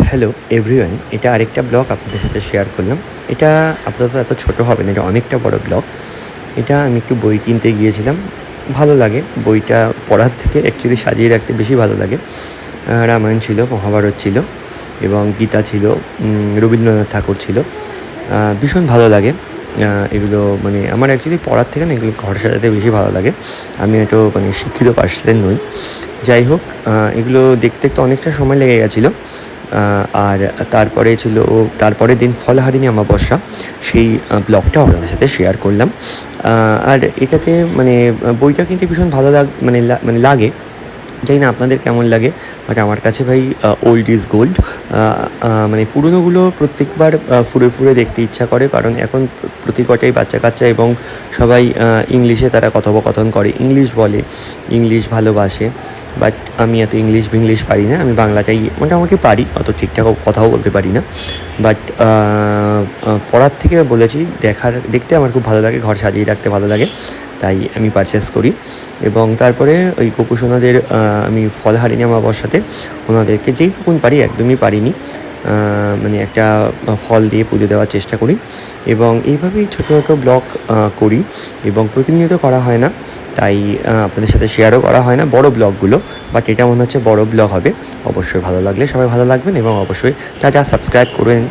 Hello everyone, এটা আরেকটা blog আপনাদের সাথে শেয়ার করলাম। এটা আপাতত এত ছোট হবে না, এটা অনেকটা বড় ব্লগ। এটা আমি একটু বই কিনতে গিয়েছিলাম। ভালো লাগে বইটা পড়ার থেকে অ্যাকচুয়ালি সাজিয়ে রাখতে বেশি ভালো লাগে। রামায়ণ ছিল, মহাভারত ছিল এবং গীতা ছিল, রবীন্দ্রনাথ ঠাকুর ছিল। ভীষণ ভালো লাগে এগুলো। মানে আমার অ্যাকচুয়ালি পড়ার থেকে না এগুলো ঘর সাজাতে বেশি ভালো লাগে। আমি একটু মানে শিক্ষিত পার্সন নই। যাই হোক, এগুলো দেখতে দেখতে অনেকটা সময় লেগে গেছিলো। আর তারপরের দিন ফলহারিণী অমাবস্যা, সেই ব্লগটাও আপনাদের সাথে শেয়ার করলাম। আর এটাতে মানে বইটা কিন্তু ভীষণ ভালো মানে লাগে। জানি না আপনাদের কেমন লাগে, বাট আমার কাছে ভাই ওল্ড ইজ গোল্ড। মানে পুরনোগুলো প্রত্যেকবার ফুরে ফুরে দেখতে ইচ্ছা করে, কারণ এখন প্রতি কটাই বাচ্চা কাচ্চা এবং সবাই ইংলিশে তারা কথোপকথন করে, ইংলিশ বলে, ইংলিশ ভালোবাসে। বাট আমি এত ইংলিশ পারি না, আমি বাংলাটাই মোটামুটি পারি, অত ঠিকঠাক কথাও বলতে পারি না। বাট পড়ার থেকে বলেছি, দেখতে আমার খুব ভালো লাগে, ঘর সাজিয়ে রাখতে ভালো লাগে, তাই আমি পারচেস করি। এবং তারপরে ওই গোপু সোনাদের আমি ফলহারিণী অমাবস্যাতে ওনাদেরকে যেইটুকুন পারি, একদমই পারিনি, মানে একটা ফল দিয়ে পুজো দেওয়ার চেষ্টা করি। এবং এইভাবেই ছোটো ছোটো ব্লগ করি, এবং প্রতিনিয়ত করা হয় না, তাই আপনাদের সাথে শেয়ারও করা হয় না বড় ব্লগগুলো। বাট এটা মনে হচ্ছে বড় ব্লগ হবে। অবশ্যই ভালো লাগলে সবাই ভালো লাগবেন, এবং অবশ্যই টাটা, সাবস্ক্রাইব করবেন।